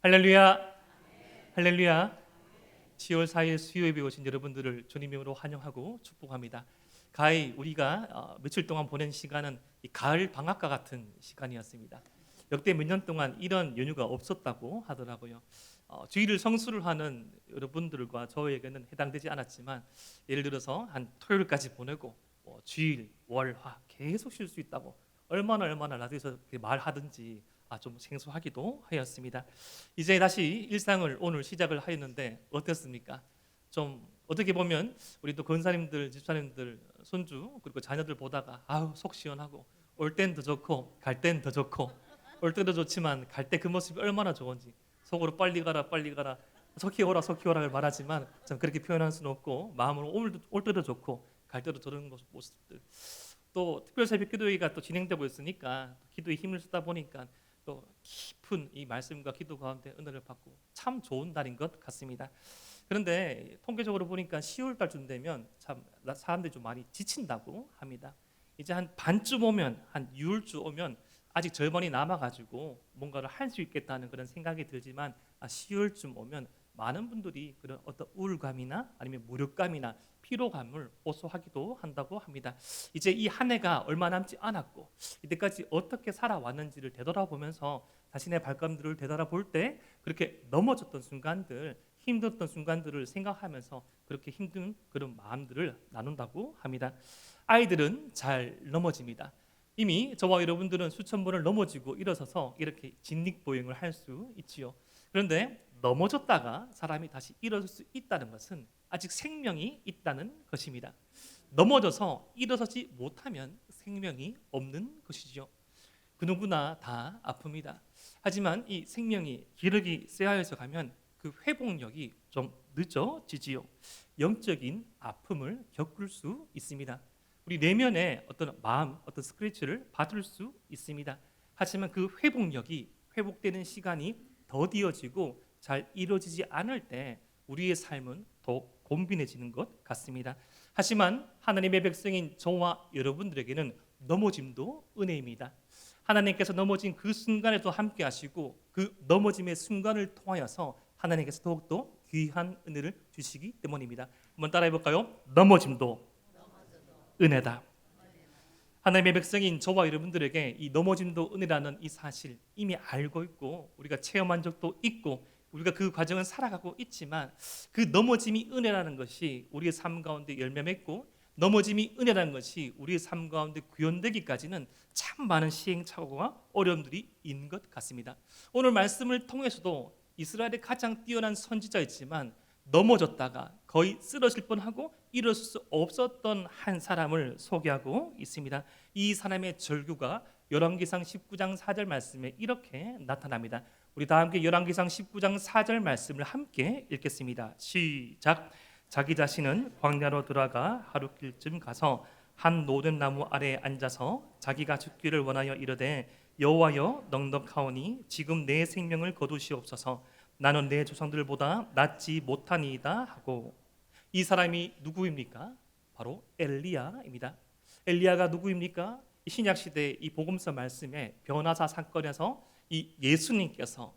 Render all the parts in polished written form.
할렐루야, 할렐루야. 10월 4일 수요예배 오신 여러분들을 주님의 이름으로 환영하고 축복합니다. 가히 우리가 며칠 동안 보낸 시간은 이 가을 방학과 같은 시간이었습니다. 역대 몇 년 동안 이런 연휴가 없었다고 하더라고요. 주일을 성수를 하는 여러분들과 저에게는 해당되지 않았지만, 예를 들어서 한 토요일까지 보내고 주일, 월, 화 계속 쉴 수 있다고 얼마나 라디오에서 이렇게 말하든지 좀 생소하기도 하였습니다. 이제 다시 일상을 오늘 시작을 하였는데 어땠습니까? 좀 어떻게 보면 우리 또 권사님들, 집사님들, 손주 그리고 자녀들 보다가 속 시원하고, 올 땐 더 좋고 갈 땐 더 좋고, 올 때도 좋지만 갈 때 그 모습이 얼마나 좋은지 속으로 빨리 가라 속히 오라를 말하지만 좀 그렇게 표현할 수는 없고, 마음으로 올 때도 좋고 갈 때도 저런 모습들, 또 특별 새벽 기도회가 또 진행되고 있으니까 기도에 힘을 쓰다 보니까 또 깊은 이 말씀과 기도 가운데 은혜를 받고 참 좋은 달인 것 같습니다. 그런데 통계적으로 보니까 10월 달쯤 되면 참 사람들이 좀 많이 지친다고 합니다. 이제 한 반쯤 오면, 한 6월쯤 오면 아직 절반이 남아가지고 뭔가를 할 수 있겠다는 그런 생각이 들지만, 10월쯤 오면 많은 분들이 그런 어떤 우울감이나 아니면 무력감이나 피로감을 호소하기도 한다고 합니다. 이제 이 한 해가 얼마 남지 않았고 이때까지 어떻게 살아왔는지를 되돌아보면서 자신의 발걸음들을 되돌아볼 때 그렇게 넘어졌던 순간들, 힘들었던 순간들을 생각하면서 그렇게 힘든 그런 마음들을 나눈다고 합니다. 아이들은 잘 넘어집니다. 이미 저와 여러분들은 수천 번을 넘어지고 일어서서 이렇게 진립보행을 할 수 있지요. 그런데 넘어졌다가 사람이 다시 일어설 수 있다는 것은 아직 생명이 있다는 것입니다. 넘어져서 일어서지 못하면 생명이 없는 것이지요. 그 누구나 다 아픕니다. 하지만 이 생명이 기력이 쇠하여서 가면 그 회복력이 좀 늦어지지요. 영적인 아픔을 겪을 수 있습니다. 우리 내면에 어떤 마음, 어떤 스크래치를 받을 수 있습니다. 하지만 그 회복력이 회복되는 시간이 더디어지고 잘 이루어지지 않을 때 우리의 삶은 더 곤빈해지는 것 같습니다. 하지만 하나님의 백성인 저와 여러분들에게는 넘어짐도 은혜입니다. 하나님께서 넘어진 그 순간에도 함께 하시고, 그 넘어짐의 순간을 통하여서 하나님께서 더욱더 귀한 은혜를 주시기 때문입니다. 한번 따라해 볼까요? 넘어짐도 은혜다. 하나님의 백성인 저와 여러분들에게 이 넘어짐도 은혜라는 이 사실 이미 알고 있고, 우리가 체험한 적도 있고, 우리가 그 과정을 살아가고 있지만, 그 넘어짐이 은혜라는 것이 우리의 삶 가운데 열매 맺고, 넘어짐이 은혜라는 것이 우리의 삶 가운데 구현되기까지는 참 많은 시행착오와 어려움들이 있는 것 같습니다. 오늘 말씀을 통해서도 이스라엘의 가장 뛰어난 선지자였지만 넘어졌다가 거의 쓰러질 뻔하고 일어설 수 없었던 한 사람을 소개하고 있습니다. 이 사람의 절규가 열왕기상 19장 4절 말씀에 이렇게 나타납니다. 우리 다 함께 열왕기상 19장 4절 말씀을 함께 읽겠습니다. 시작. 자기 자신은 광야로 들어가 하루길쯤 가서 한 노든 나무 아래에 앉아서 자기가 죽기를 원하여 이르되, 여호와여 넉넉하오니 지금 내 생명을 거두시옵소서. 나는 내 조상들보다 낫지 못하니이다 하고. 이 사람이 누구입니까? 바로 엘리야입니다. 엘리야가 누구입니까? 신약 시대 이 복음서 말씀에 변화사 사건에서 이 예수님께서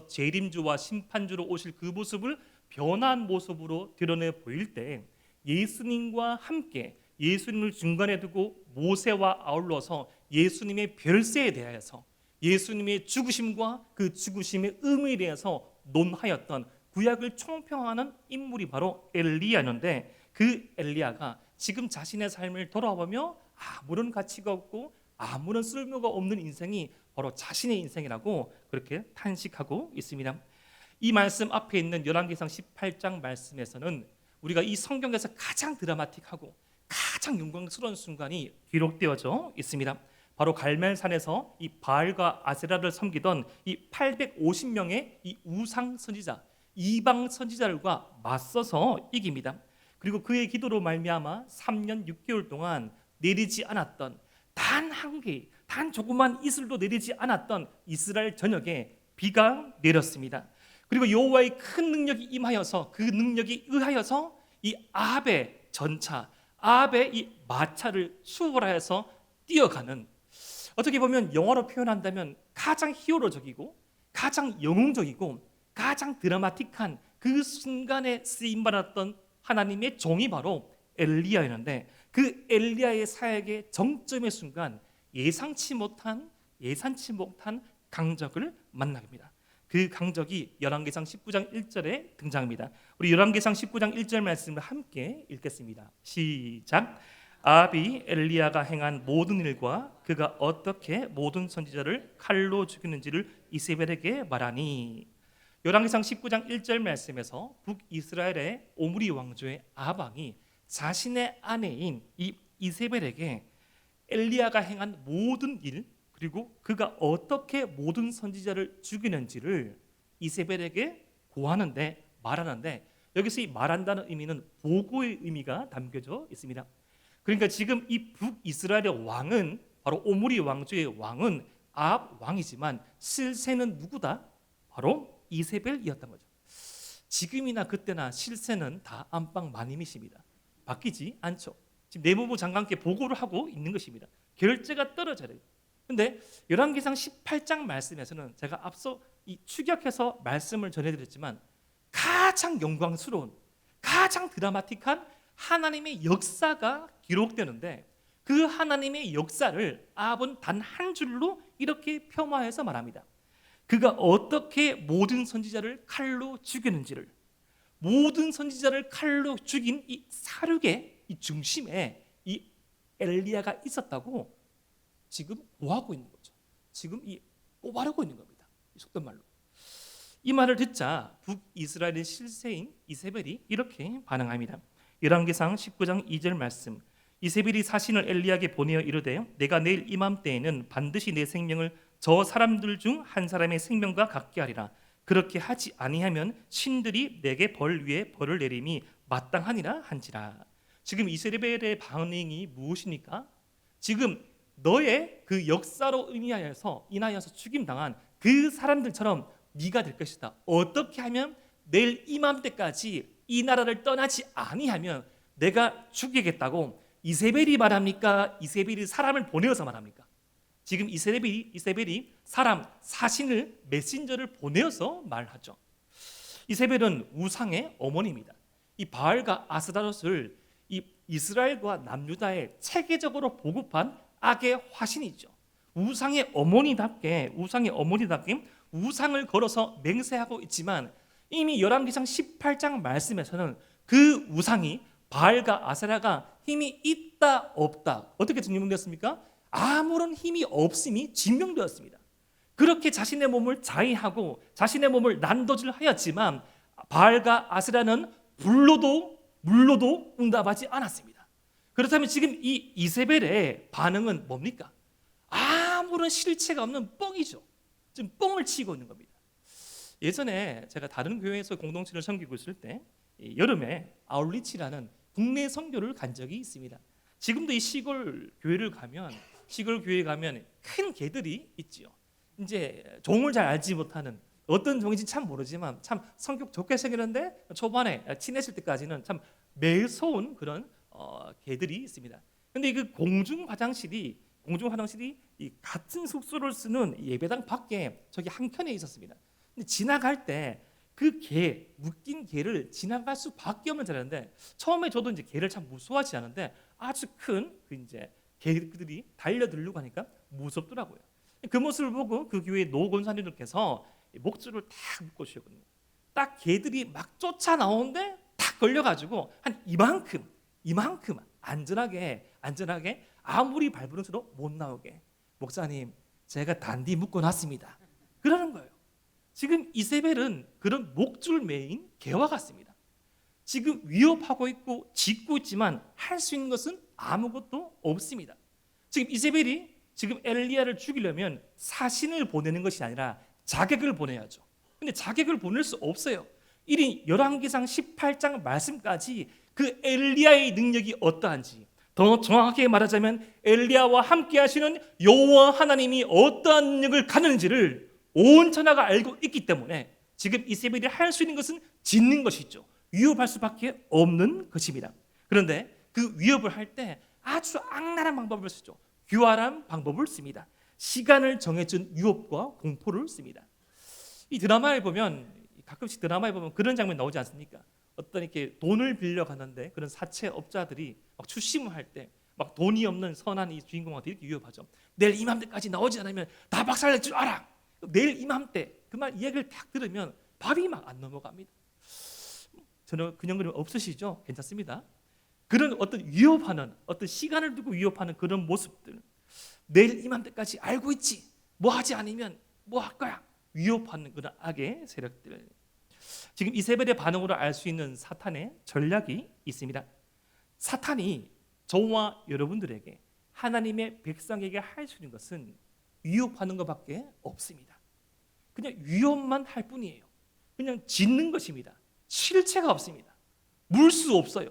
재림주와 심판주로 오실 그 모습을 변한 모습으로 드러내 보일 때, 예수님과 함께 예수님을 중간에 두고 모세와 아울러서 예수님의 별세에 대하여서, 예수님의 죽으심과 그 죽으심의 의미에 대해서 논하였던 구약을 총평하는 인물이 바로 엘리야였는데, 그 엘리야가 지금 자신의 삶을 돌아보며 아무런 가치가 없고 아무런 쓸모가 없는 인생이 바로 자신의 인생이라고 그렇게 탄식하고 있습니다. 이 말씀 앞에 있는 열왕기상 18장 말씀에서는 우리가 이 성경에서 가장 드라마틱하고 가장 영광스러운 순간이 기록되어져 있습니다. 바로 갈멜산에서 이 바알과 아세라를 섬기던 이 850명의 이 우상 선지자, 이방 선지자들과 맞서서 이깁니다. 그리고 그의 기도로 말미암아 3년 6개월 동안 내리지 않았던 단 한 개, 단 조그만 이슬도 내리지 않았던 이스라엘 전역에 비가 내렸습니다. 그리고 여호와의 큰 능력이 임하여서, 그 능력이 의하여서 이 아합의 전차, 아합의 이 마차를 수월하여서 뛰어가는, 어떻게 보면 영어로 표현한다면 가장 히어로적이고 가장 영웅적이고 가장 드라마틱한 그 순간에 쓰임받았던 하나님의 종이 바로 엘리야였는데, 그 엘리야의 사역의 정점의 순간 예상치 못한 강적을 만나게 됩니다. 그 강적이 열왕기상 19장 1절에 등장합니다. 우리 열왕기상 19장 1절 말씀을 함께 읽겠습니다. 시작. 아합이 엘리야가 행한 모든 일과 그가 어떻게 모든 선지자를 칼로 죽이는지를 이세벨에게 말하니. 열왕기상 19장 1절 말씀에서 북이스라엘의 오므리 왕조의 아합 왕이 자신의 아내인 이 이세벨에게 엘리야가 행한 모든 일, 그리고 그가 어떻게 모든 선지자를 죽이는지를 이세벨에게 고하는데, 말하는데, 여기서 이 말한다는 의미는 보고의 의미가 담겨져 있습니다. 그러니까 지금 이 북이스라엘의 왕은, 바로 오므리 왕조의 왕은 아합 왕이지만 실세는 누구다? 바로 이세벨이었던 거죠. 지금이나 그때나 실세는 다 안방 마님이십니다. 바뀌지 않죠. 지금 내무부 장관께 보고를 하고 있는 것입니다. 결재가 떨어져야 돼요. 근데 열왕기상 18장 말씀에서는 제가 앞서 이 추격해서 말씀을 전해드렸지만 가장 영광스러운, 가장 드라마틱한 하나님의 역사가 기록되는데, 그 하나님의 역사를 아합은 단 한 줄로 이렇게 폄하해서 말합니다. 그가 어떻게 모든 선지자를 칼로 죽였는지를, 모든 선지자를 칼로 죽인 이 사륙의 이 중심에 이 엘리야가 있었다고 지금 고하고 있는 거죠. 지금 이 꼬바르고 있는 겁니다. 속된 말로. 이 말을 듣자 북이스라엘의 실세인 이세벨이 이렇게 반응합니다. 열왕기상 19장 2절 말씀. 이세벨이 사신을 엘리야에게 보내어 이르되 내가 내일 이맘때에는 반드시 내 생명을 저 사람들 중 한 사람의 생명과 같게 하리라. 그렇게 하지 아니하면 신들이 내게 벌 위에 벌을 내림이 마땅하니라 한지라. 지금 이세벨의 반응이 무엇입니까? 지금 너의 그 역사로 인하여서 죽임당한 그 사람들처럼 네가 될 것이다. 어떻게 하면 내일 이맘때까지 이 나라를 떠나지 아니하면 내가 죽이겠다고 이세벨이 말합니까? 이세벨이 사람을 보내어서 말합니까? 지금 이세벨이 사신을 메신저를 보내어서 말하죠. 이세벨은 우상의 어머니입니다. 이 바알과 아스다롯을 이 이스라엘과 남유다에 체계적으로 보급한 악의 화신이죠. 우상의 어머니답게 우상을 걸어서 맹세하고 있지만, 이미 열왕기상 18장 말씀에서는 그 우상이, 바알과 아세라가 힘이 있다 없다 어떻게 증명되었습니까? 아무런 힘이 없음이 증명되었습니다. 그렇게 자신의 몸을 자위하고 자신의 몸을 난도질하였지만 바알과 아세라는 불로도 물로도 응답하지 않았습니다. 그렇다면 지금 이 이세벨의 반응은 뭡니까? 아무런 실체가 없는 뻥이죠. 지금 뻥을 치고 있는 겁니다. 예전에 제가 다른 교회에서 공동체를 섬기고 있을 때 여름에 아울리치라는 국내 선교를 간 적이 있습니다. 지금도 이 시골 교회에 가면 큰 개들이 있지요. 이제 종을 잘 알지 못하는, 어떤 종인지 참 모르지만 참 성격 좋게 생겼는데 초반에 친해질 때까지는 참 매서운 그런 개들이 있습니다. 근데 그 공중 화장실이 이 같은 숙소를 쓰는 예배당 밖에 저기 한 켠에 있었습니다. 근데 지나갈 때 그 묶인 개를 지나갈 수밖에 없는 자리인데, 처음에 저도 이제 개를 참 무서워하지 않은데 아주 큰 그 이제 개들이 달려들려고 하니까 무섭더라고요. 그 모습을 보고 그 교회 노 권사님들께서 목줄을 딱 묶어 주셨거든요. 딱 개들이 막 쫓아 나오는데 딱 걸려가지고 한 이만큼 안전하게 아무리 밟으는 소리도 못 나오게, 목사님 제가 단디 묶어놨습니다, 그러는 거예요. 지금 이세벨은 그런 목줄 매인 개와 같습니다. 지금 위협하고 있고 짓고 있지만 할 수 있는 것은 아무것도 없습니다. 지금 이세벨이 지금 엘리야를 죽이려면 사신을 보내는 것이 아니라 자객을 보내야죠. 근데 자객을 보낼 수 없어요. 이리 열왕기상 18장 말씀까지 그 엘리야의 능력이 어떠한지, 더 정확하게 말하자면 엘리야와 함께 하시는 여호와 하나님이 어떠한 능력을 가졌는지를 온 천하가 알고 있기 때문에 지금 이세벨이 할 수 있는 것은 짓는 것이죠. 위협할 수밖에 없는 것입니다. 그런데 그 위협을 할 때 아주 악랄한 방법을 쓰죠. 교활한 방법을 씁니다. 시간을 정해준 유혹과 공포를 씁니다. 이 드라마에 보면 가끔씩 드라마에 보면 그런 장면 나오지 않습니까? 어떤 이렇게 돈을 빌려 가는데 그런 사채업자들이 막 추심을 할 때 막 돈이 없는 선한 이 주인공한테 이렇게 위협하죠. 내일 이맘때까지 나오지 않으면 다 박살낼 줄 알아. 내일 이맘때 그 말 이야기를 딱 들으면 밥이 막 안 넘어갑니다. 저는 그냥 그림 없으시죠? 괜찮습니다. 그런 어떤 위협하는 어떤 시간을 두고 위협하는 그런 모습들, 내일 이맘때까지 알고 있지. 뭐 하지 않으면 뭐 할 거야. 위협하는 그런 악의 세력들. 지금 이세벨의 반응으로 알 수 있는 사탄의 전략이 있습니다. 사탄이 저와 여러분들에게 하나님의 백성에게 할 수 있는 것은 위협하는 것밖에 없습니다. 그냥 위협만 할 뿐이에요. 그냥 짓는 것입니다. 실체가 없습니다. 물 수 없어요.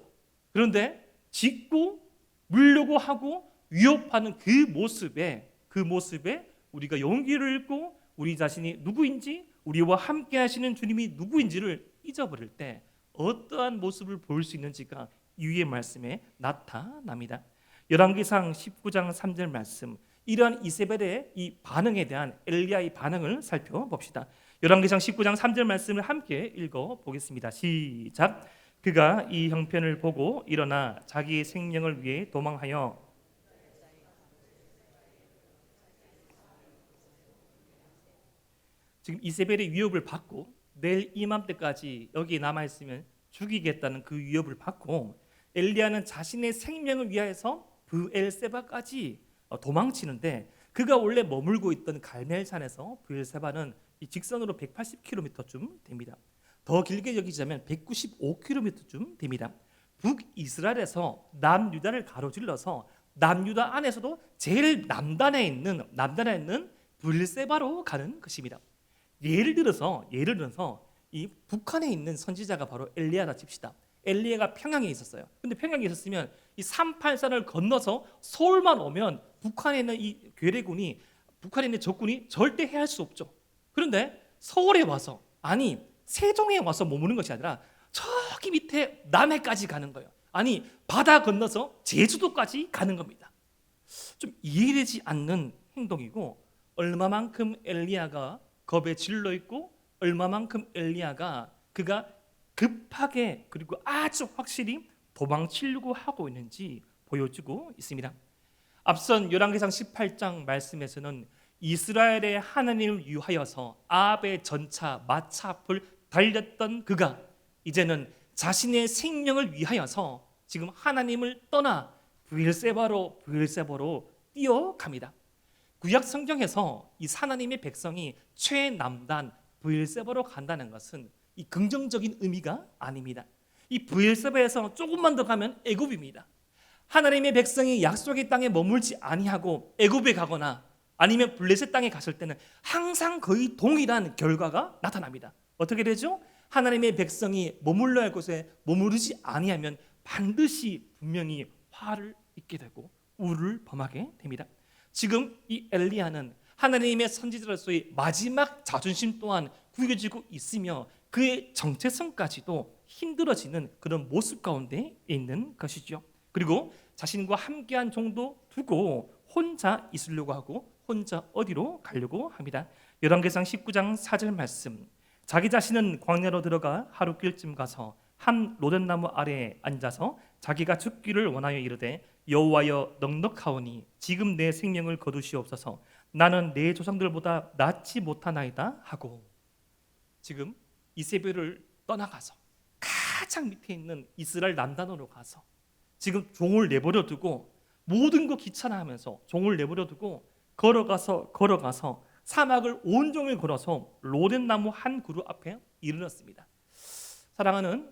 그런데 짓고 물려고 하고 위협하는 그 모습에 우리가 용기를 잃고 우리 자신이 누구인지, 우리와 함께 하시는 주님이 누구인지를 잊어버릴 때 어떠한 모습을 보일 수 있는지가 위의 말씀에 나타납니다. 열왕기상 19장 3절 말씀, 이러한 이세벨의 이 반응에 대한 엘리야의 반응을 살펴봅시다. 열왕기상 19장 3절 말씀을 함께 읽어보겠습니다. 시작. 그가 이 형편을 보고 일어나 자기의 생명을 위해 도망하여 지금 이세벨의 위협을 받고 내일 이맘때까지 여기 남아있으면 죽이겠다는 그 위협을 받고 엘리야는 자신의 생명을 위하여서 브엘세바까지 도망치는데 그가 원래 머물고 있던 갈멜산에서 브엘세바는 이 직선으로 180km쯤 됩니다. 더 길게 여기자면 195km쯤 됩니다. 북이스라엘에서 남유다를 가로질러서 남유다 안에서도 제일 남단에 있는 브엘세바로 가는 것입니다. 예를 들어서 이 북한에 있는 선지자가 바로 엘리야라 칩시다. 엘리야가 평양에 있었어요. 근데 평양에 있었으면 이 383을 건너서 서울만 오면 북한에 있는 이 괴뢰군이, 북한에 있는 적군이 절대 해할 수 없죠. 그런데 서울에 와서, 아니 세종에 와서 머무는 것이 아니라 저기 밑에 남해까지 가는 거예요. 아니 바다 건너서 제주도까지 가는 겁니다. 좀 이해되지 않는 행동이고, 얼마만큼 엘리야가 겁에 질러 있고 얼마만큼 엘리야가 그가 급하게 그리고 아주 확실히 도망치려고 하고 있는지 보여주고 있습니다. 앞선 열왕기상 18장 말씀에서는 이스라엘의 하나님을 위하여서 아합의 전차 마차 앞을 달렸던 그가 이제는 자신의 생명을 위하여서 지금 하나님을 떠나 브엘세바로 뛰어갑니다. 구약 성경에서 이 하나님의 백성이 최남단 브엘세바로 간다는 것은 이 긍정적인 의미가 아닙니다. 이 브엘세바에서 조금만 더 가면 애굽입니다. 하나님의 백성이 약속의 땅에 머물지 아니하고 애굽에 가거나 아니면 블레셋 땅에 갔을 때는 항상 거의 동일한 결과가 나타납니다. 어떻게 되죠? 하나님의 백성이 머물러야 할 곳에 머무르지 아니하면 반드시 분명히 화를 입게 되고 우를 범하게 됩니다. 지금 이 엘리야는 하나님의 선지자로서의 마지막 자존심 또한 구겨지고 있으며 그의 정체성까지도 힘들어지는 그런 모습 가운데 있는 것이죠. 그리고 자신과 함께한 종도 두고 혼자 있으려고 하고 혼자 어디로 가려고 합니다. 열왕기상 19장 4절 말씀, 자기 자신은 광야로 들어가 하루길쯤 가서 한 로덴나무 아래에 앉아서 자기가 죽기를 원하여 이르되 여호와여 넉넉하오니 지금 내 생명을 거두시옵소서. 나는 내 조상들보다 낫지 못하나이다 하고, 지금 이세벨을 떠나가서 가장 밑에 있는 이스라엘 남단으로 가서 지금 종을 내버려 두고 모든 거 귀찮아하면서 종을 내버려 두고 걸어가서 사막을 온종일 걸어서 로덴나무 한 그루 앞에 이르렀습니다. 사랑하는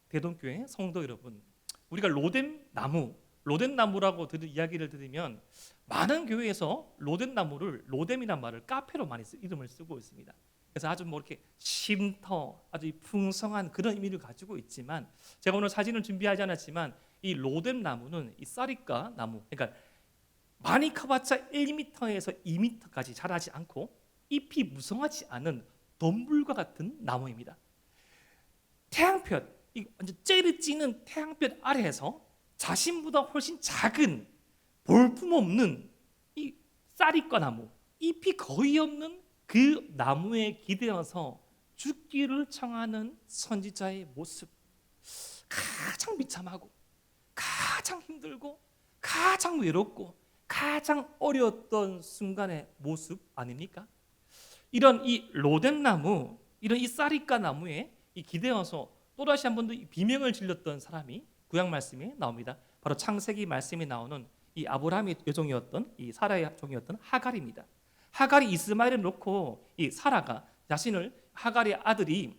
대동교회 성도 여러분, 우리가 로덴나무라고 이야기를 들으면 많은 교회에서 로덴나무를, 로뎀이란 말을 카페로 많이 이름을 쓰고 있습니다. 그래서 아주 뭐 이렇게 쉼터, 아주 풍성한 그런 의미를 가지고 있지만, 제가 오늘 사진을 준비하지 않았지만 이 로뎀 나무는 이 쌀이가 나무, 그러니까 많이 커봤자 1m에서 2m까지 자라지 않고 잎이 무성하지 않은 덤불과 같은 나무입니다. 태양볕, 이 완전 째리 찌는 태양볕 아래에서 자신보다 훨씬 작은 볼품없는 이 쌀이과 나무, 잎이 거의 없는 그 나무에 기대어서 죽기를 청하는 선지자의 모습, 가장 비참하고 가장 힘들고 가장 외롭고 가장 어려웠던 순간의 모습 아닙니까? 이런 이 로덴 나무, 이런 이 사리까 나무에 이 기대어서 또다시 한 번 더 비명을 질렀던 사람이 구약 말씀에 나옵니다. 바로 창세기 말씀에 나오는 이 아브라함의 여종이었던 이 사라의 종이었던 하갈입니다. 하갈이 이스마엘을 놓고 이 사라가 자신을 하갈의 아들이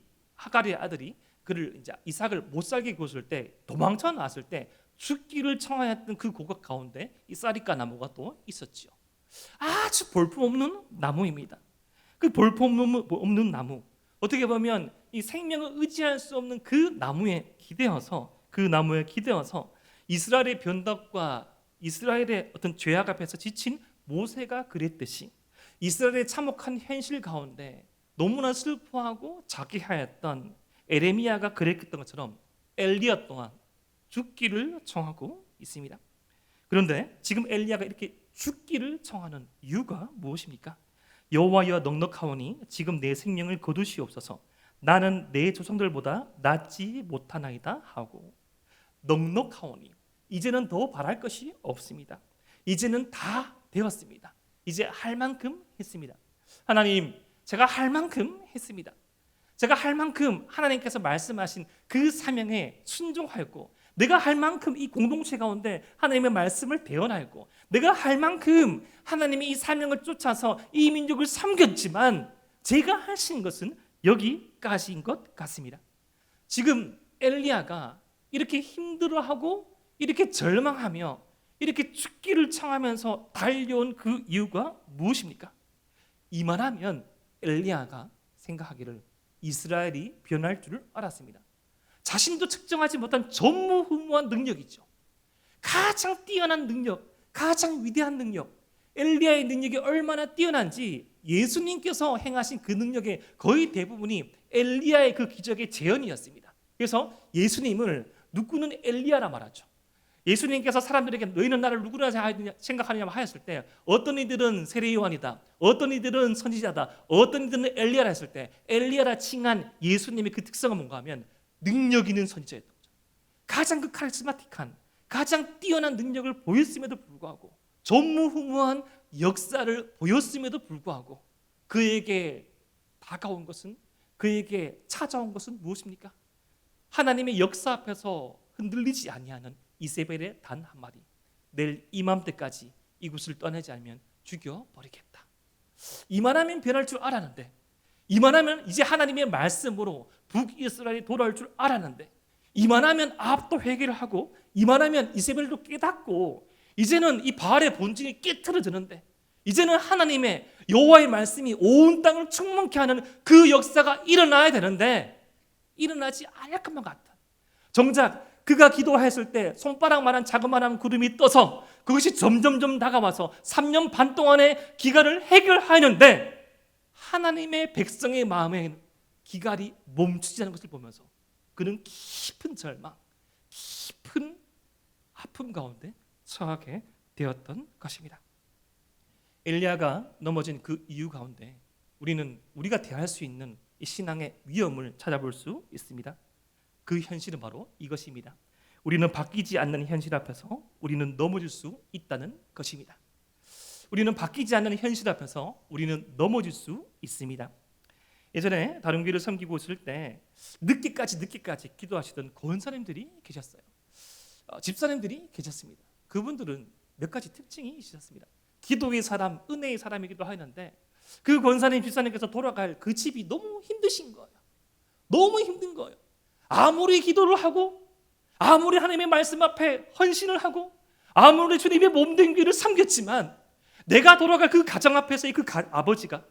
그를 이제 이삭을 못 살게 구웠을 때, 도망쳐 나왔을 때 죽기를 청하였던 그 고각 가운데 이 사리까 나무가 또 있었지요. 아주 볼품없는 나무입니다. 그 볼품없는 나무, 어떻게 보면 이 생명을 의지할 수 없는 그 나무에 기대어서 이스라엘의 변덕과 이스라엘의 어떤 죄악 앞에서 지친 모세가 그랬듯이 이스라엘의 참혹한 현실 가운데 너무나 슬퍼하고 자기하였던 에레미야가 그랬던 것처럼 엘리야 또한 죽기를 청하고 있습니다. 그런데 지금 엘리야가 이렇게 죽기를 청하는 이유가 무엇입니까? 여호와여 넉넉하오니 지금 내 생명을 거두시옵소서. 나는 내 조상들보다 낫지 못하나이다 하고, 넉넉하오니 이제는 더 바랄 것이 없습니다. 이제는 다 되었습니다. 이제 할 만큼 했습니다. 하나님, 제가 할 만큼 했습니다. 제가 할 만큼 하나님께서 말씀하신 그 사명에 순종하였고, 내가 할 만큼 이 공동체 가운데 하나님의 말씀을 대언하였고, 내가 할 만큼 하나님의 이 사명을 쫓아서 이 민족을 섬겼지만 제가 하신 것은 여기까지인 것 같습니다. 지금 엘리야가 이렇게 힘들어하고 이렇게 절망하며 이렇게 죽기를 청하면서 달려온 그 이유가 무엇입니까? 이만하면 엘리야가 생각하기를 이스라엘이 변할 줄을 알았습니다. 자신도 측정하지 못한 전무후무한 능력이죠. 가장 뛰어난 능력, 가장 위대한 능력, 엘리야의 능력이 얼마나 뛰어난지 예수님께서 행하신 그 능력의 거의 대부분이 엘리야의 그 기적의 재현이었습니다. 그래서 예수님을 누구는 엘리야라 말하죠. 예수님께서 사람들에게 너희는 나를 누구라 생각하느냐 하였을 때 어떤 이들은 세례 요한이다, 어떤 이들은 선지자다, 어떤 이들은 엘리야라 했을 때 엘리야라 칭한 예수님의 그 특성은 뭔가 하면 능력 있는 선지자였던 거죠. 가장 그 카리스마틱한, 가장 뛰어난 능력을 보였음에도 불구하고, 전무후무한 역사를 보였음에도 불구하고 그에게 다가온 것은, 그에게 찾아온 것은 무엇입니까? 하나님의 역사 앞에서 흔들리지 아니하는 이세벨의 단 한마디, 내일 이맘때까지 이곳을 떠나지 않으면 죽여버리겠다. 이만하면 변할 줄 알았는데, 이만하면 이제 하나님의 말씀으로 북이스라엘이 돌아올 줄 알았는데, 이만하면 아합도 회개를 하고, 이만하면 이세벨도 깨닫고, 이제는 이 바알의 본질이 깨트려지는데, 이제는 하나님의 여호와의 말씀이 온 땅을 충만케 하는 그 역사가 일어나야 되는데 일어나지 않을 것만 같다. 정작 그가 기도했을 때 손바닥만한 자그마한 구름이 떠서 그것이 점점점 다가와서 3년 반 동안의 기갈을 해결하는데 하나님의 백성의 마음에 기갈이 멈추지 않는 것을 보면서 그는 깊은 절망, 깊은 아픔 가운데 처하게 되었던 것입니다. 엘리야가 넘어진 그 이유 가운데 우리가 대할 수 있는 이 신앙의 위험을 찾아볼 수 있습니다. 그 현실은 바로 이것입니다. 우리는 바뀌지 않는 현실 앞에서 우리는 넘어질 수 있다는 것입니다. 우리는 바뀌지 않는 현실 앞에서 우리는 넘어질 수 있습니다. 예전에 다른 교회를 섬기고 있을 때 늦게까지 기도하시던 권사님들이 계셨어요. 집사님들이 계셨습니다. 그분들은 몇 가지 특징이 있으셨습니다. 기도의 사람, 은혜의 사람이기도 하는데 그 권사님, 집사님께서 돌아갈 그 집이 너무 힘드신 거예요. 너무 힘든 거예요. 아무리 기도를 하고, 아무리 하나님의 말씀 앞에 헌신을 하고, 아무리 주님의 몸된 귀를 섬겼지만 내가 돌아갈 그 가정 앞에서의 그 아버지가,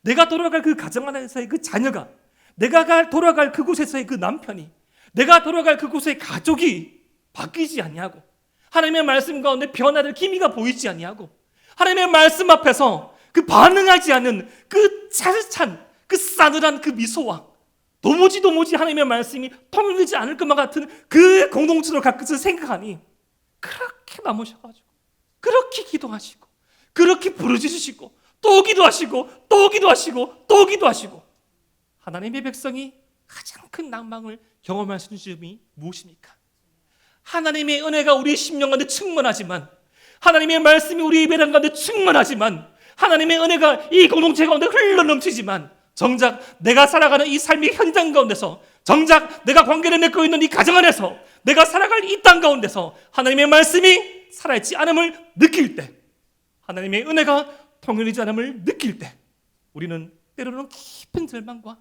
내가 돌아갈 그 가정 안에서의 그 자녀가, 내가 돌아갈 그곳에서의 그 남편이, 내가 돌아갈 그곳의 가족이 바뀌지 아니하고, 하나님의 말씀 가운데 변화될 기미가 보이지 아니하고, 하나님의 말씀 앞에서 그 반응하지 않는 그 차찬, 그 싸늘한 그 미소와 도무지 하나님의 말씀이 통일되지 않을 것만 같은 그 공동체로 가끔씩 생각하니 그렇게 남으셔가지고 그렇게 기도하시고 그렇게 부르짖으시고 또 기도하시고 또 기도하시고 또 기도하시고 하나님의 백성이 가장 큰 낭망을 경험할 수 있는 점이 무엇입니까? 하나님의 은혜가 우리의 심령 가운데 충만하지만, 하나님의 말씀이 우리의 배랑 가운데 충만하지만, 하나님의 은혜가 이 공동체 가운데 흘러넘치지만, 정작 내가 살아가는 이 삶의 현장 가운데서, 정작 내가 관계를 맺고 있는 이 가정 안에서, 내가 살아갈 이 땅 가운데서 하나님의 말씀이 살아있지 않음을 느낄 때, 하나님의 은혜가 통일되지 않음을 느낄 때, 우리는 때로는 깊은 절망과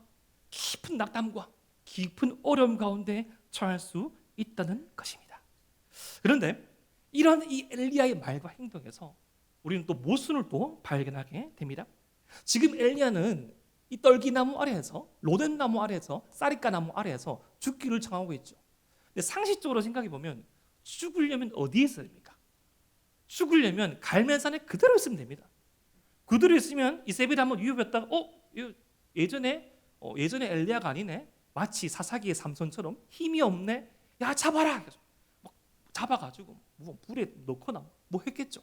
깊은 낙담과 깊은 어려움 가운데 처할 수 있다는 것입니다. 그런데 이런 이 엘리야의 말과 행동에서 우리는 또 모순을 또 발견하게 됩니다. 지금 엘리야는 이 떨기나무 아래에서, 로덴나무 아래에서, 사리까나무 아래에서 죽기를 청하고 있죠. 근데 상식적으로 생각해 보면 죽으려면 어디에 있어야 됩니까? 죽으려면 갈멜산에 그대로 있으면 됩니다. 그대로 있으면 이세벨이 한번 위협했다가 예전에 엘리야가 아니네, 마치 사사기의 삼손처럼 힘이 없네, 야 잡아라, 막 잡아가지고 뭐 불에 넣거나 뭐 했겠죠.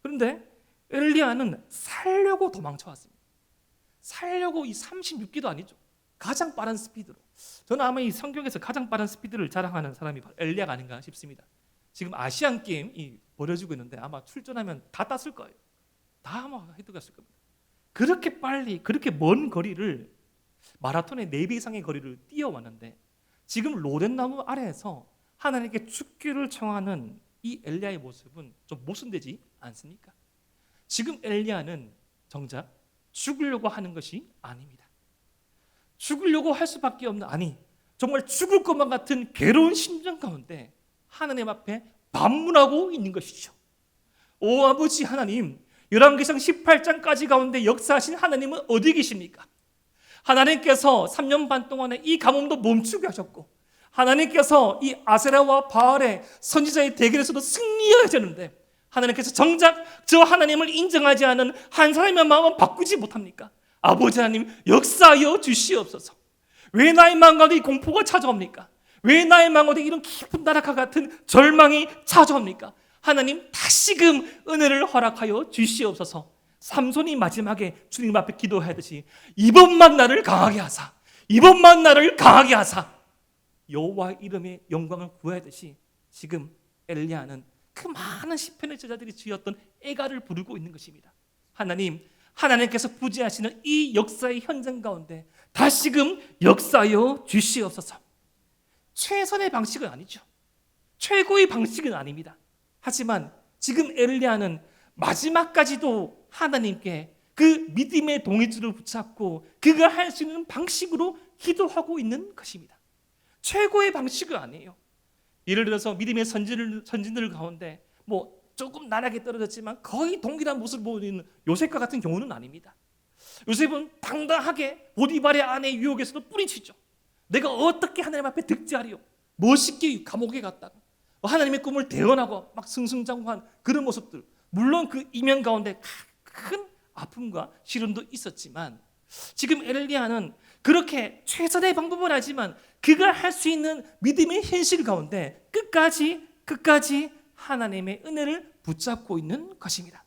그런데 엘리야는 살려고 도망쳐왔습니다. 살려고 이 36기도 아니죠, 가장 빠른 스피드로. 저는 아마 이 성경에서 가장 빠른 스피드를 자랑하는 사람이 바로 엘리야가 아닌가 싶습니다. 지금 아시안 게임이 벌어지고 있는데 아마 출전하면 다 땄을 거예요. 다 아마 해들어갔을 겁니다. 그렇게 빨리, 그렇게 먼 거리를, 마라톤의 4배 이상의 거리를 뛰어왔는데, 지금 로덴나무 아래에서 하나님께 죽기를 청하는 이 엘리야의 모습은 좀 모순되지 않습니까? 지금 엘리야는 정작 죽으려고 하는 것이 아닙니다. 죽으려고 할 수밖에 없는, 아니 정말 죽을 것만 같은 괴로운 심정 가운데 하나님 앞에 반문하고 있는 것이죠. 오 아버지 하나님, 열왕기상 18장까지 가운데 역사하신 하나님은 어디 계십니까? 하나님께서 3년 반 동안에 이 가뭄도 멈추게 하셨고, 하나님께서 이 아세라와 바알의 선지자의 대결에서도 승리하셨는데, 하나님께서 정작 저 하나님을 인정하지 않은 한 사람의 마음은 바꾸지 못합니까? 아버지 하나님, 역사하여 주시옵소서. 왜 나의 마음 가운데 이 공포가 찾아옵니까? 왜 나의 마음 가운데 이런 깊은 나락과 같은 절망이 찾아옵니까? 하나님, 다시금 은혜를 허락하여 주시옵소서. 삼손이 마지막에 주님 앞에 기도하듯이 이번만 나를 강하게 하사, 이번만 나를 강하게 하사, 여호와 이름의 영광을 구하듯이 지금 엘리야는 그 많은 시편의 저자들이 지었던 애가를 부르고 있는 것입니다. 하나님, 하나님께서 부지하시는 이 역사의 현장 가운데 다시금 역사하여 주시옵소서. 최선의 방식은 아니죠, 최고의 방식은 아닙니다. 하지만 지금 엘리야는 마지막까지도 하나님께 그 믿음의 동의줄을 붙잡고 그가 할 수 있는 방식으로 기도하고 있는 것입니다. 최고의 방식은 아니에요. 예를 들어서 믿음의 선진들 가운데 뭐 조금 나락에 떨어졌지만 거의 동일한 모습을 보이는 요셉과 같은 경우는 아닙니다. 요셉은 당당하게 보디발의 아내의 유혹에서도 뿌리치죠. 내가 어떻게 하나님 앞에 득제하리요, 멋있게 감옥에 갔다가 하나님의 꿈을 대언하고 막 승승장구한 그런 모습들, 물론 그 이면 가운데 큰 아픔과 시련도 있었지만, 지금 엘리야는 그렇게 최선의 방법을 하지만 그가 할 수 있는 믿음의 현실 가운데 끝까지 하나님의 은혜를 붙잡고 있는 것입니다.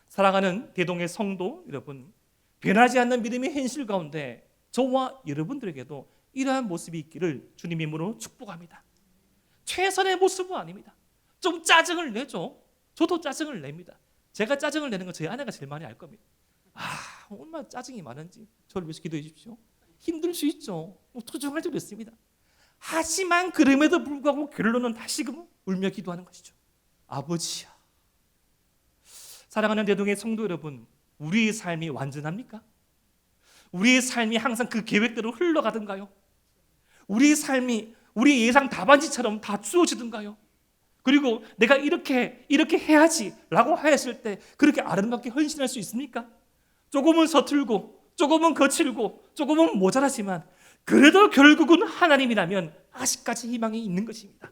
사랑하는 대동의 성도 여러분, 변하지 않는 믿음의 현실 가운데 저와 여러분들에게도 이러한 모습이 있기를 주님의 이름으로 축복합니다. 최선의 모습은 아닙니다. 좀 짜증을 내죠. 저도 짜증을 냅니다. 제가 짜증을 내는 건 저희 아내가 제일 많이 알 겁니다. 얼마나 짜증이 많은지 저를 위해서 기도해 주십시오. 힘들 수 있죠. 투정할 줄도 있습니다. 하지만 그럼에도 불구하고 결론은 다시금 울며 기도하는 것이죠. 아버지야, 사랑하는 대동의 성도 여러분, 우리의 삶이 완전합니까? 우리의 삶이 항상 그 계획대로 흘러가던가요? 우리의 삶이 우리 예상 답안지처럼 다 주어지던가요? 그리고 내가 이렇게 해야지 라고 하였을 때 그렇게 아름답게 헌신할 수 있습니까? 조금은 서툴고 조금은 거칠고 조금은 모자라지만 그래도 결국은 하나님이라면 아직까지 희망이 있는 것입니다.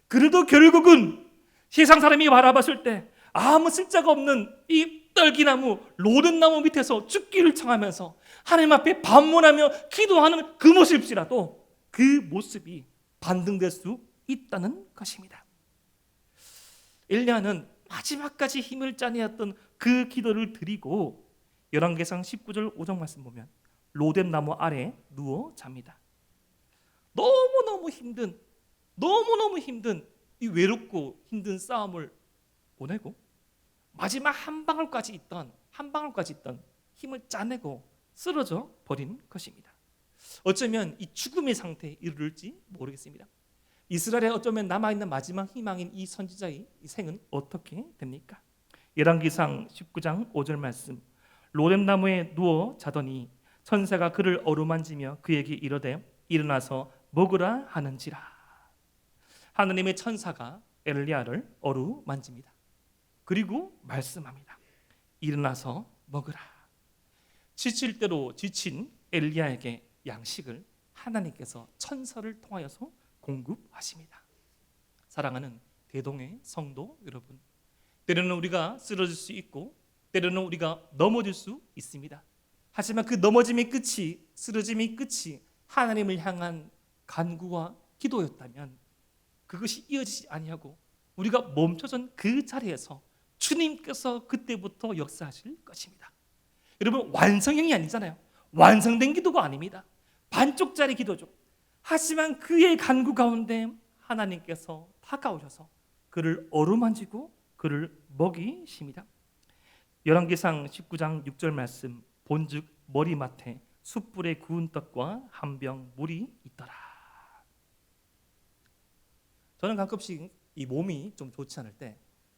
그래도 결국은 세상 사람이 바라봤을 때 아무 쓸데가 없는 이 떨기나무, 로den나무 밑에서 죽기를 청하면서 하나님 앞에 반문하며 기도하는 그 모습일지라도 그 모습이 반등될 수 있다는 것입니다. 엘리야는 마지막까지 힘을 짜내었던 그 기도를 드리고 열왕기상 19절 5절 말씀 보면 로뎀 나무 아래 누워 잡니다. 너무너무 힘든 이 외롭고 힘든 싸움을 보내고 마지막 한 방울까지 있던 힘을 짜내고 쓰러져 버린 것입니다. 어쩌면 이 죽음의 상태에 이르를지 모르겠습니다. 이스라엘에 어쩌면 남아있는 마지막 희망인 이 선지자의 생은 어떻게 됩니까? 열왕기상 19장 5절 말씀 로뎀 나무에 누워 자더니 천사가 그를 어루만지며 그에게 이르되 일어나서 먹으라 하는지라. 하나님의 천사가 엘리야를 어루만집니다. 그리고 말씀합니다. 일어나서 먹으라. 지칠 대로 지친 엘리야에게 양식을 하나님께서 천사를 통하여서 공급하십니다. 사랑하는 대동의 성도 여러분, 때로는 우리가 쓰러질 수 있고 때로는 우리가 넘어질 수 있습니다. 하지만 그 넘어짐의 끝이, 쓰러짐의 끝이 하나님을 향한 간구와 기도였다면 그것이 이어지지 아니하고 우리가 멈춰선 그 자리에서 주님께서 그때부터 역사하실 것입니다. 여러분, 완성형이 아니잖아요. 완성된 기도가 아닙니다. 반쪽짜리 기도죠. 하지만 그의 간구 가운데 하나님께서 다가오셔서 그를 어루만지고 그를 먹이십니다. 열왕기상 19장 6절 말씀 본즉 머리맡에 숯불에 구운 떡과 한 병 물이 있더라. 저는 가끔씩 이 몸이 좀 좋지 않을 때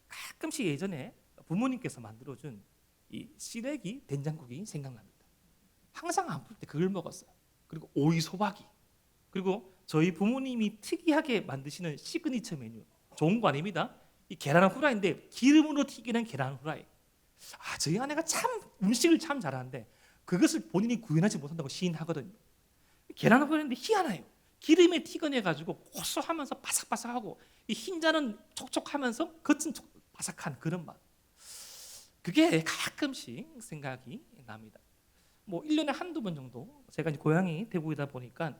가끔씩 예전에 부모님께서 만들어준 이 시래기 된장국이 생각납니다. 항상 아플 때 그걸 먹었어요. 그리고 오이 소박이, 그리고 저희 부모님이 특이하게 만드시는 시그니처 메뉴, 좋은 거 아닙니다. 이 계란 후라이인데 기름으로 튀기는 계란 후라이. 저희 아내가 참 음식을 참 잘하는데 그것을 본인이 구현하지 못한다고 시인하거든요. 계란 후라이인데 희한해요. 기름에 튀겨내가지고 고소하면서 바삭바삭하고 이 흰자는 촉촉하면서 겉은 바삭한 그런 맛. 그게 가끔씩 생각이 납니다. 뭐 1년에 한두 번 정도 제가 이제 고향이 대구이다 보니까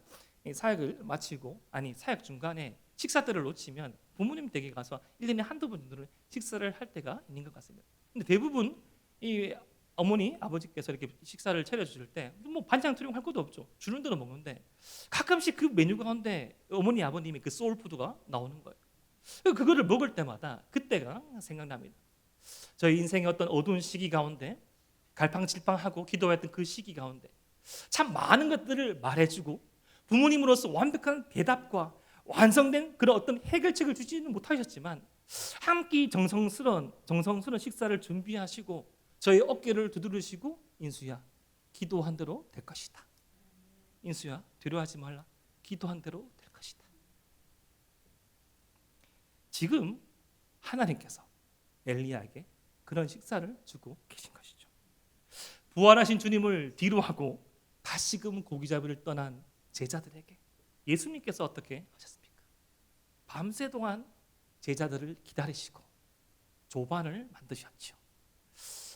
사역을 마치고 사역 중간에 식사 때를 놓치면 부모님 댁에 가서 1년에 한두 번 정도는 식사를 할 때가 있는 것 같습니다. 근데 대부분 이 어머니, 아버지께서 이렇게 식사를 차려주실 때 뭐 반찬 투정 할 것도 없죠. 주는 대로 먹는데 가끔씩 그 메뉴 가운데 어머니, 아버님이 그 소울푸드가 나오는 거예요. 그거를 먹을 때마다 그때가 생각납니다. 저희 인생의 어떤 어두운 시기 가운데 갈팡질팡하고 기도했던 그 시기 가운데 참 많은 것들을 말해주고 부모님으로서 완벽한 대답과 완성된 그런 어떤 해결책을 주지는 못하셨지만 함께 정성스러운 식사를 준비하시고 저희 어깨를 두드리시고 인수야 기도한 대로 될 것이다. 인수야 두려워하지 말라. 기도한 대로 될 것이다. 지금 하나님께서 엘리야에게 그런 식사를 주고 계신 것이죠. 부활하신 주님을 뒤로하고 다시금 고기잡이를 떠난 제자들에게 예수님께서 어떻게 하셨습니까? 밤새 동안 제자들을 기다리시고 조반을 만드셨죠.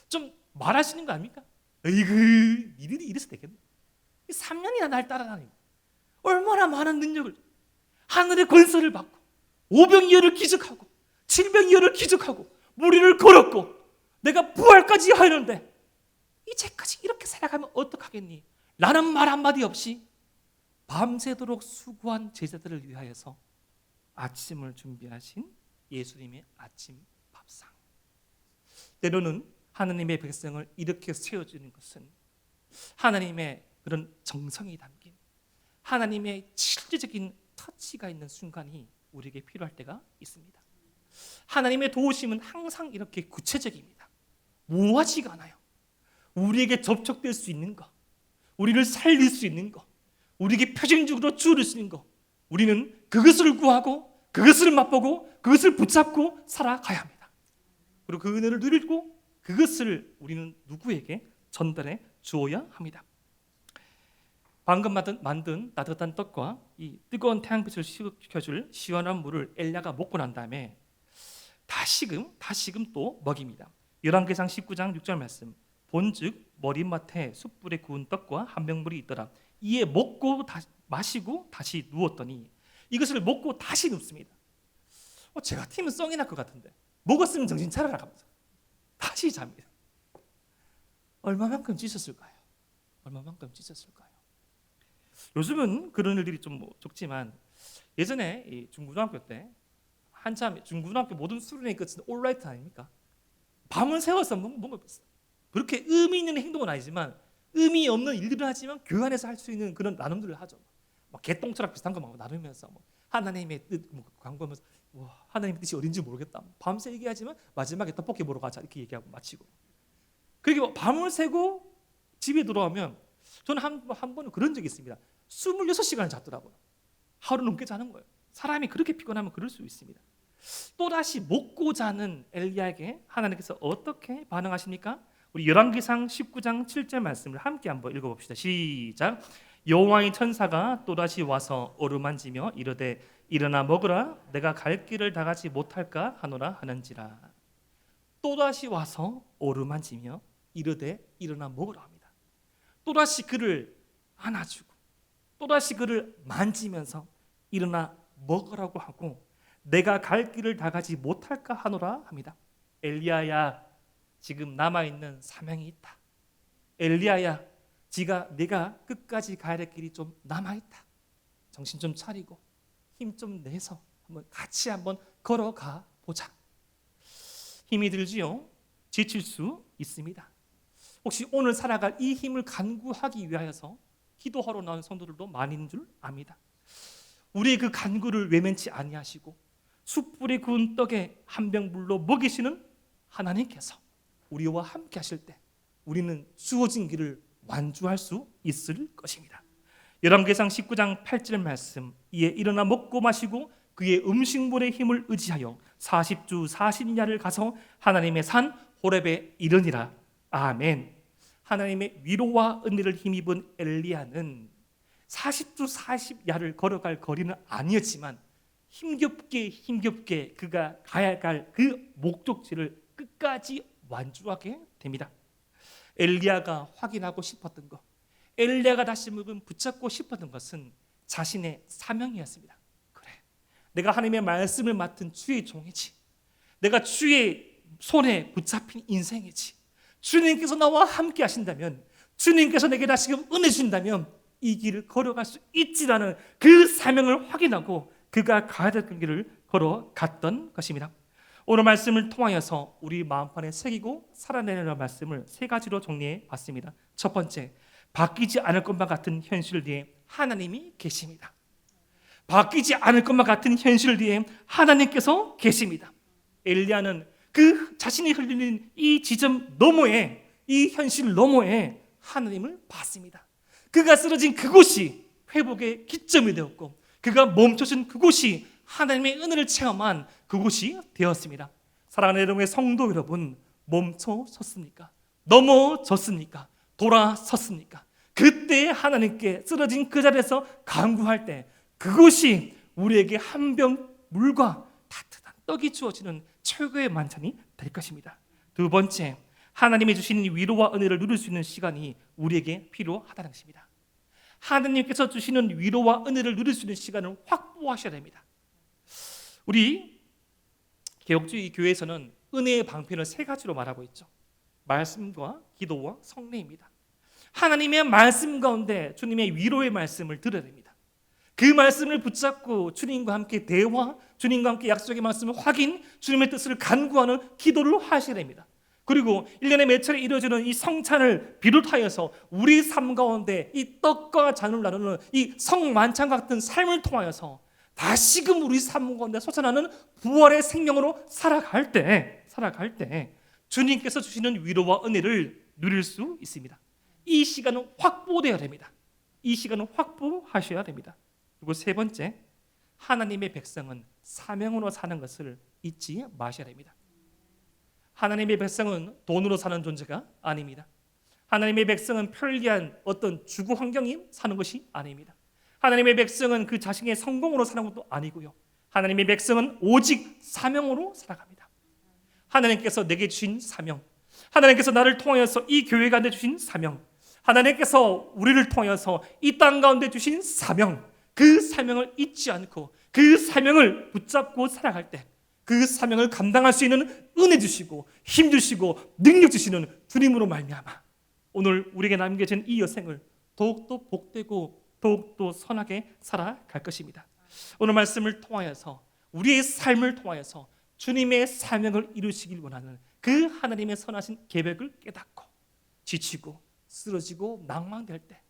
좀 말하시는 거 아닙니까? 에이그 일이 이래서 되겠네. 3년이나 날 따라다니고 얼마나 많은 능력을, 하늘의 권세를 받고 오병이어를 기적하고 칠병이어를 기적하고 무리를 걸었고 내가 부활까지 하는데 이제까지 이렇게 살아가면 어떡하겠니? 라는 말 한마디 없이 밤새도록 수고한 제자들을 위하여서 아침을 준비하신 예수님의 아침 밥상. 때로는 하나님의 백성을 이렇게 세워주는 것은 하나님의 그런 정성이 담긴 하나님의 실질적인 터치가 있는 순간이 우리에게 필요할 때가 있습니다. 하나님의 도우심은 항상 이렇게 구체적입니다. 무하지가 않아요. 우리에게 접촉될 수 있는 것, 우리를 살릴 수 있는 것, 우리에게 표징적으로 주어질 수 있는 것, 우리는 그것을 구하고 그것을 맛보고 그것을 붙잡고 살아가야 합니다. 그리고 그 은혜를 누리고 그것을 우리는 누구에게 전달해 주어야 합니다. 방금 만든 따뜻한 떡과 이 뜨거운 태양빛을 식혀줄 시원한 물을 엘리야가 먹고 난 다음에 다시금 또 먹입니다. 열왕기상 19장 6절 말씀 본즉 머리맡에 숯불에 구운 떡과 한 병 물이 있더라. 이에 먹고 마시고 다시 누웠더니 이것을 먹고 다시 눕습니다. 제가 같으면 썽이 날 것 같은데 먹었으면 정신 차려라 하면서 다시 잡니다. 얼마만큼 찢었을까요? 얼마만큼 찢었을까요? 요즘은 그런 일들이 좀 적지만 예전에 이 중고등학교 때 한참 중고등학교 모든 수련회 끝은 올라이트 아닙니까? 밤을 새워서 뭔가 그렇게 의미 있는 행동은 아니지만 의미 없는 일들을 하지만 교회 안에서 할 수 있는 그런 나눔들을 하죠. 막 개똥철학 비슷한 거 막 나누면서 하나님의 뜻 광고하면서 하나님의 뜻이 어딘지 모르겠다. 밤새 얘기하지만 마지막에 떡볶이 먹으러 가자 이렇게 얘기하고 마치고. 그리고 밤을 새고 집에 돌아오면 저는 한 번은 그런 적이 있습니다. 26시간을 잤더라고요. 하루 넘게 자는 거예요. 사람이 그렇게 피곤하면 그럴 수 있습니다. 또다시 먹고 자는 엘리야에게 하나님께서 어떻게 반응하십니까? 우리 열왕기상 19장 7절 말씀을 함께 한번 읽어봅시다. 시작. 여호와의 천사가 또다시 와서 어루만지며 이르되 일어나 먹으라 내가 갈 길을 다 가지 못할까 하노라 하는지라. 또다시 와서 어루만지며 이르되 일어나 먹으라 합니다. 또다시 그를 안아주고 또다시 그를 만지면서 일어나 먹으라고 하고 내가 갈 길을 다 가지 못할까 하노라 합니다. 엘리야야 지금 남아있는 사명이 있다. 엘리야야 네가 끝까지 가야 될 길이 좀 남아있다. 정신 좀 차리고 힘 좀 내서 같이 한번 걸어가 보자. 힘이 들지요? 지칠 수 있습니다. 혹시 오늘 살아갈 이 힘을 간구하기 위하여서 기도하러 나온 성도들도 많이 있는 줄 압니다. 우리의 그 간구를 외면치 아니하시고 숯불에 구운 떡에 한 병 물로 먹이시는 하나님께서 우리와 함께 하실 때 우리는 주어진 길을 완주할 수 있을 것입니다. 열왕기상 19장 8절 말씀 이에 일어나 먹고 마시고 그의 음식물의 힘을 의지하여 40주 40야를 가서 하나님의 산 호렙에 이르니라. 아멘. 하나님의 위로와 은혜를 힘입은 엘리야는 40주 40야를 걸어갈 거리는 아니었지만 힘겹게 그가 가야 할 그 목적지를 끝까지 완주하게 됩니다. 엘리야가 확인하고 싶었던 것, 엘리야가 다시 붙잡고 싶었던 것은 자신의 사명이었습니다. 그래, 내가 하나님의 말씀을 맡은 주의 종이지, 내가 주의 손에 붙잡힌 인생이지, 주님께서 나와 함께 하신다면, 주님께서 내게 다시금 은혜 주신다면 이 길을 걸어갈 수 있지라는 그 사명을 확인하고 그가 가야 될 길을 걸어갔던 것입니다. 오늘 말씀을 통하여서 우리 마음판에 새기고 살아내는 말씀을 세 가지로 정리해 봤습니다. 첫 번째, 바뀌지 않을 것만 같은 현실 뒤에 하나님이 계십니다. 바뀌지 않을 것만 같은 현실 뒤에 하나님께서 계십니다. 엘리야는 그 자신이 흘리는 이 지점 너머에, 이 현실 너머에 하나님을 봤습니다. 그가 쓰러진 그곳이 회복의 기점이 되었고 그가 멈춰진 그곳이 하나님의 은혜를 체험한 그곳이 되었습니다. 사랑하는 여러분의 성도 여러분, 멈춰섰습니까? 넘어졌습니까? 돌아섰습니까? 그때 하나님께 쓰러진 그 자리에서 간구할 때 그곳이 우리에게 한 병 물과 따뜻한 떡이 주어지는 최고의 만찬이 될 것입니다. 두 번째, 하나님이 주시는 위로와 은혜를 누릴 수 있는 시간이 우리에게 필요하다는 것입니다. 하나님께서 주시는 위로와 은혜를 누릴 수 있는 시간을 확보하셔야 됩니다. 우리 개혁주의 교회에서는 은혜의 방편을 세 가지로 말하고 있죠. 말씀과 기도와 성례입니다. 하나님의 말씀 가운데 주님의 위로의 말씀을 들어야 됩니다. 그 말씀을 붙잡고 주님과 함께 대화, 주님과 함께 약속의 말씀을 확인, 주님의 뜻을 간구하는 기도를 하셔야 됩니다. 그리고 1년에 몇 차례 이루어지는 이 성찬을 비롯하여서 우리 삶 가운데 이 떡과 잔을 나누는 이 성만찬 같은 삶을 통하여서 다시금 우리 삶 가운데 솟아나는 부활의 생명으로 살아갈 때 주님께서 주시는 위로와 은혜를 누릴 수 있습니다. 이 시간은 확보되어야 됩니다. 이 시간은 확보하셔야 됩니다. 그리고 세 번째, 하나님의 백성은 사명으로 사는 것을 잊지 마셔야 됩니다. 하나님의 백성은 돈으로 사는 존재가 아닙니다. 하나님의 백성은 편리한 어떤 주거 환경이 사는 것이 아닙니다. 하나님의 백성은 그 자신의 성공으로 사는 것도 아니고요. 하나님의 백성은 오직 사명으로 살아갑니다. 하나님께서 내게 주신 사명, 하나님께서 나를 통하여서 이 교회 가운데 주신 사명, 하나님께서 우리를 통하여서 이 땅 가운데 주신 사명, 그 사명을 잊지 않고 그 사명을 붙잡고 살아갈 때 그 사명을 감당할 수 있는 은혜 주시고 힘 주시고 능력 주시는 주님으로 말미암아 오늘 우리에게 남겨진 이 여생을 더욱더 복되고 더욱더 선하게 살아갈 것입니다. 오늘 말씀을 통하여서 우리의 삶을 통하여서 주님의 사명을 이루시길 원하는 그 하나님의 선하신 계획을 깨닫고 지치고 쓰러지고 낭망될 때,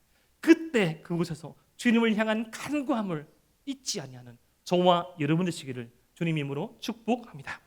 그때 그곳에서 주님을 향한 간구함을 잊지 아니하는 저와 여러분 되시기를 주님 이름으로 축복합니다.